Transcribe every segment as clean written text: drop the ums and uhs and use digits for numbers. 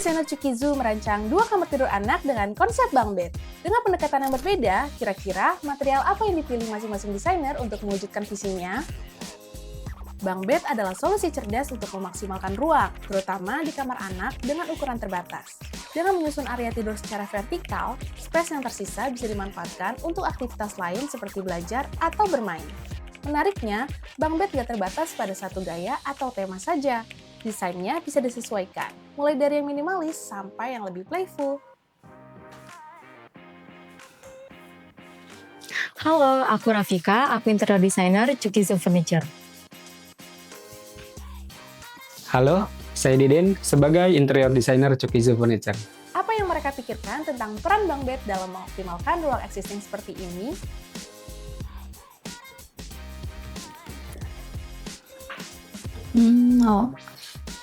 desainer Cukizu merancang 2 kamar tidur anak dengan konsep bunk bed. Dengan pendekatan yang berbeda, kira-kira material apa yang dipilih masing-masing desainer untuk mewujudkan visinya? Bunk bed adalah solusi cerdas untuk memaksimalkan ruang, terutama di kamar anak dengan ukuran terbatas. Dengan menyusun area tidur secara vertikal, space yang tersisa bisa dimanfaatkan untuk aktivitas lain seperti belajar atau bermain. Menariknya, bunk bed gak terbatas pada satu gaya atau tema saja. Desainnya bisa disesuaikan, mulai dari yang minimalis sampai yang lebih playful. Halo, aku Rafika, aku interior designer Cukizu Furniture. Halo, saya Diden sebagai interior designer Cukizu Furniture. Apa yang mereka pikirkan tentang peran bunk bed dalam mengoptimalkan ruang existing seperti ini?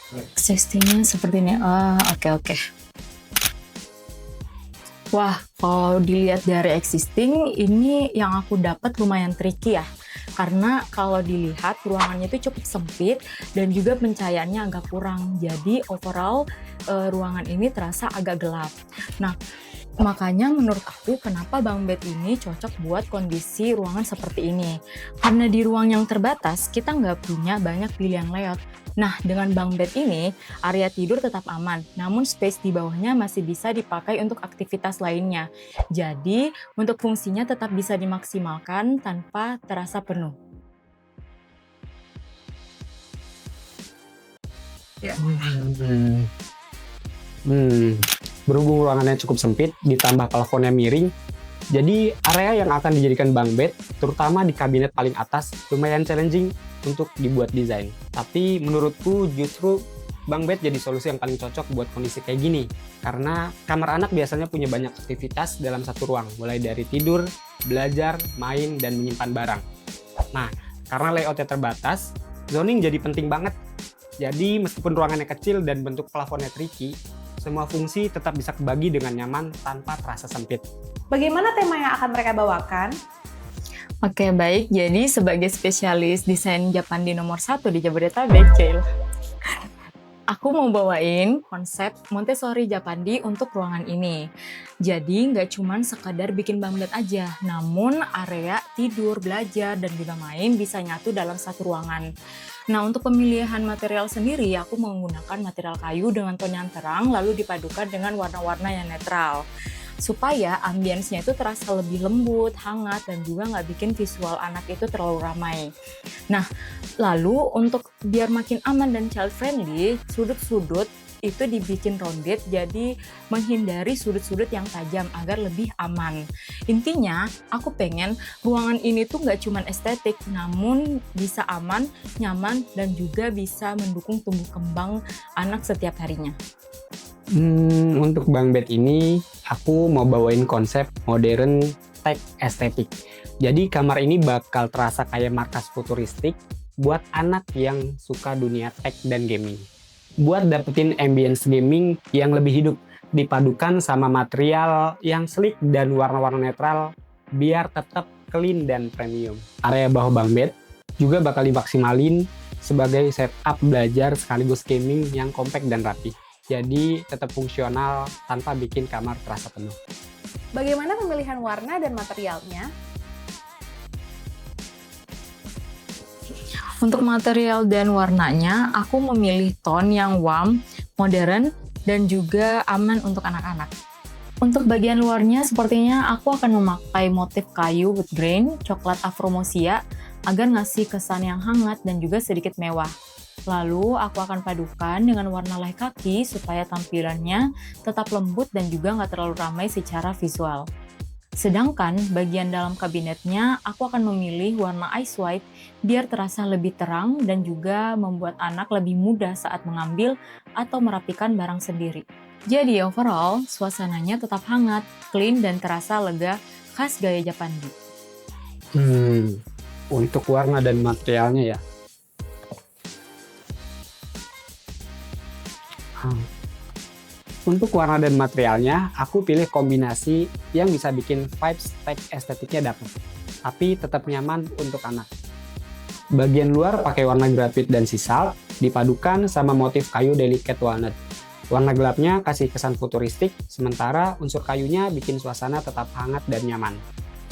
Existingnya seperti ini. Oke. Wah, kalau dilihat dari existing, ini yang aku dapat lumayan tricky ya. Karena kalau dilihat ruangannya itu cukup sempit dan juga pencahayaannya agak kurang. Jadi overall ruangan ini terasa agak gelap. Nah, makanya menurut aku kenapa bunk bed ini cocok buat kondisi ruangan seperti ini. Karena di ruang yang terbatas, kita nggak punya banyak pilihan layout. Nah, dengan bunk bed ini, area tidur tetap aman, namun space di bawahnya masih bisa dipakai untuk aktivitas lainnya. Jadi, untuk fungsinya tetap bisa dimaksimalkan tanpa terasa penuh. Berhubung ruangannya cukup sempit, ditambah plafonnya miring, jadi area yang akan dijadikan bunk bed, terutama di kabinet paling atas, lumayan challenging untuk dibuat desain. Tapi menurutku justru bunk bed jadi solusi yang paling cocok buat kondisi kayak gini. Karena kamar anak biasanya punya banyak aktivitas dalam satu ruang, mulai dari tidur, belajar, main, dan menyimpan barang. Nah, karena layoutnya terbatas, zoning jadi penting banget. Jadi meskipun ruangannya kecil dan bentuk plafonnya tricky, semua fungsi tetap bisa kebagi dengan nyaman tanpa terasa sempit. Bagaimana tema yang akan mereka bawakan? Oke, baik. Jadi sebagai spesialis desain Japandi nomor 1 di Jabodetabek, aku mau bawain konsep Montessori Japandi untuk ruangan ini. Jadi nggak cuma sekadar bikin bunk bed aja, namun area tidur, belajar, dan juga main bisa nyatu dalam satu ruangan. Nah, untuk pemilihan material sendiri, aku menggunakan material kayu dengan tone yang terang, lalu dipadukan dengan warna-warna yang netral. Supaya ambience-nya itu terasa lebih lembut, hangat, dan juga nggak bikin visual anak itu terlalu ramai. Nah, lalu untuk biar makin aman dan child friendly, sudut-sudut itu dibikin rounded, jadi menghindari sudut-sudut yang tajam agar lebih aman. Intinya, aku pengen ruangan ini tuh nggak cuma estetik, namun bisa aman, nyaman, dan juga bisa mendukung tumbuh kembang anak setiap harinya. Untuk bunk bed ini, aku mau bawain konsep modern tech estetik. Jadi kamar ini bakal terasa kayak markas futuristik buat anak yang suka dunia tech dan gaming. Buat dapetin ambience gaming yang lebih hidup, dipadukan sama material yang sleek dan warna-warna netral biar tetap clean dan premium. Area bawah bunk bed juga bakal dimaksimalin sebagai setup belajar sekaligus gaming yang compact dan rapi. Jadi tetap fungsional tanpa bikin kamar terasa penuh. Bagaimana pemilihan warna dan materialnya? Untuk material dan warnanya, aku memilih tone yang warm, modern, dan juga aman untuk anak-anak. Untuk bagian luarnya, sepertinya aku akan memakai motif kayu wood grain, coklat afromosia, agar ngasih kesan yang hangat dan juga sedikit mewah. Lalu aku akan padukan dengan warna leh kaki supaya tampilannya tetap lembut dan juga nggak terlalu ramai secara visual. Sedangkan bagian dalam kabinetnya aku akan memilih warna ice white biar terasa lebih terang dan juga membuat anak lebih mudah saat mengambil atau merapikan barang sendiri. Jadi overall, suasananya tetap hangat, clean, dan terasa lega khas gaya Japandi. Untuk warna dan materialnya ya. Untuk warna dan materialnya, aku pilih kombinasi yang bisa bikin vibes tech estetiknya dapet, tapi tetap nyaman untuk anak. Bagian luar pakai warna grafit dan sisal, dipadukan sama motif kayu delicate walnut. Warna gelapnya kasih kesan futuristik, sementara unsur kayunya bikin suasana tetap hangat dan nyaman.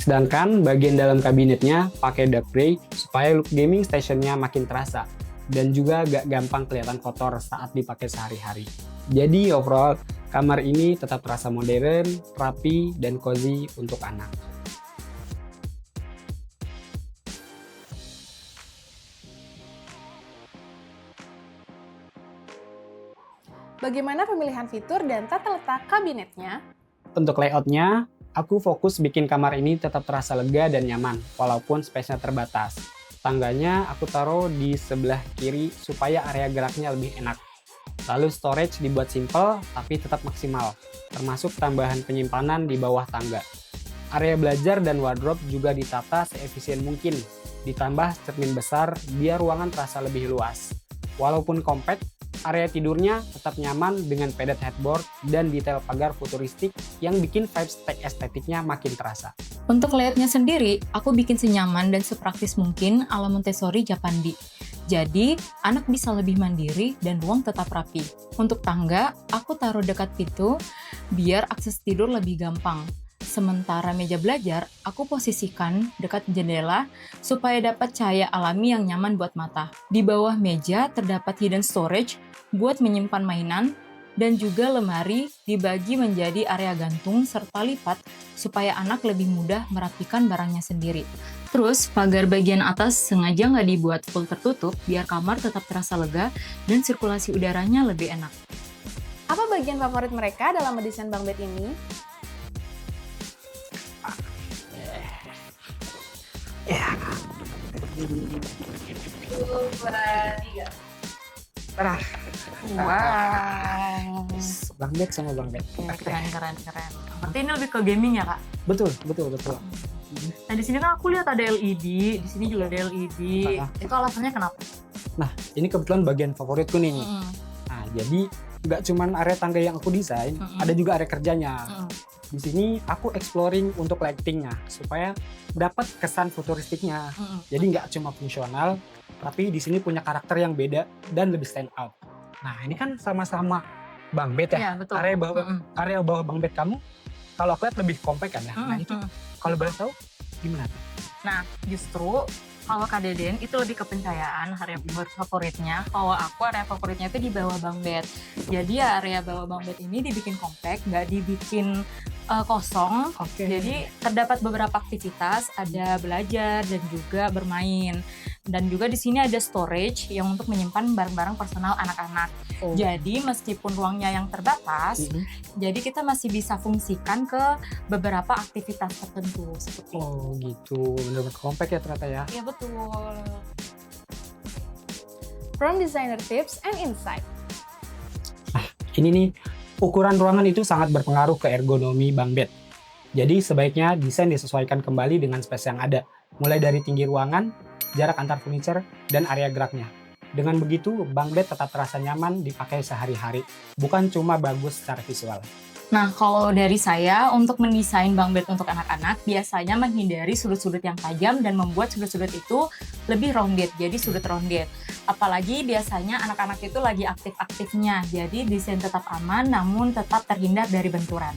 Sedangkan bagian dalam kabinetnya pakai dark gray supaya look gaming stationnya makin terasa dan juga gak gampang kelihatan kotor saat dipakai sehari-hari. Jadi overall, kamar ini tetap terasa modern, rapi, dan cozy untuk anak. Bagaimana pemilihan fitur dan tata letak kabinetnya? Untuk layoutnya, aku fokus bikin kamar ini tetap terasa lega dan nyaman, walaupun space-nya terbatas. Tangganya aku taruh di sebelah kiri supaya area geraknya lebih enak. Lalu storage dibuat simple tapi tetap maksimal, termasuk tambahan penyimpanan di bawah tangga. Area belajar dan wardrobe juga ditata seefisien mungkin, ditambah cermin besar biar ruangan terasa lebih luas. Walaupun compact, area tidurnya tetap nyaman dengan padded headboard dan detail pagar futuristik yang bikin vibes tech estetiknya makin terasa. Untuk layoutnya sendiri, aku bikin senyaman dan sepraktis mungkin ala Montessori Japandi. Jadi, anak bisa lebih mandiri dan ruang tetap rapi. Untuk tangga, aku taruh dekat pintu biar akses tidur lebih gampang. Sementara meja belajar, aku posisikan dekat jendela supaya dapat cahaya alami yang nyaman buat mata. Di bawah meja terdapat hidden storage buat menyimpan mainan, dan juga lemari dibagi menjadi area gantung serta lipat supaya anak lebih mudah merapikan barangnya sendiri. Terus, pagar bagian atas sengaja nggak dibuat full tertutup biar kamar tetap terasa lega dan sirkulasi udaranya lebih enak. Apa bagian favorit mereka dalam mendesain bunk bed ini? Wow. Bunk bed sama bunk bed. Keren. Berarti ini lebih ke gaming ya, Kak? Betul. Nah, di sini kan aku lihat ada LED, di sini juga ada LED. Itu alasannya kenapa? Nah, ini kebetulan bagian favoritku nih. Mm-mm. Nah, jadi nggak cuman area tangga yang aku desain, ada juga area kerjanya. Di sini aku exploring untuk lightingnya supaya dapat kesan futuristiknya. Jadi nggak cuma fungsional, tapi di sini punya karakter yang beda dan lebih stand out. Nah, ini kan sama-sama bunk bed ya. Iya, betul. Area bawah bunk bed kamu, kalau aku lihat lebih compact kan ya. Nah, itu kalau boleh tahu gimana tuh? Nah, justru kalau Kak Deden itu lebih ke pencahayaan area favoritnya. Kalau aku area favoritnya itu di bawah bunk bed. Jadi ya area bawah bunk bed ini dibikin compact, nggak dibikin kosong. Jadi terdapat beberapa aktivitas, ada belajar dan juga bermain. Dan juga di sini ada storage yang untuk menyimpan barang-barang personal anak-anak. Jadi meskipun ruangnya yang terbatas, jadi kita masih bisa fungsikan ke beberapa aktivitas tertentu seperti itu. Oh gitu, bener-bener compact ya ternyata ya. Iya betul. From designer tips and insight. Ini nih, ukuran ruangan itu sangat berpengaruh ke ergonomi bunk bed. Jadi sebaiknya desain disesuaikan kembali dengan space yang ada, mulai dari tinggi ruangan, jarak antar furniture, dan area geraknya. Dengan begitu, bunk bed tetap terasa nyaman dipakai sehari-hari, bukan cuma bagus secara visual. Nah, kalau dari saya, untuk mendesain bunk bed untuk anak-anak, biasanya menghindari sudut-sudut yang tajam dan membuat sudut-sudut itu lebih rounded, jadi sudut rounded. Apalagi biasanya anak-anak itu lagi aktif-aktifnya, jadi desain tetap aman namun tetap terhindar dari benturan.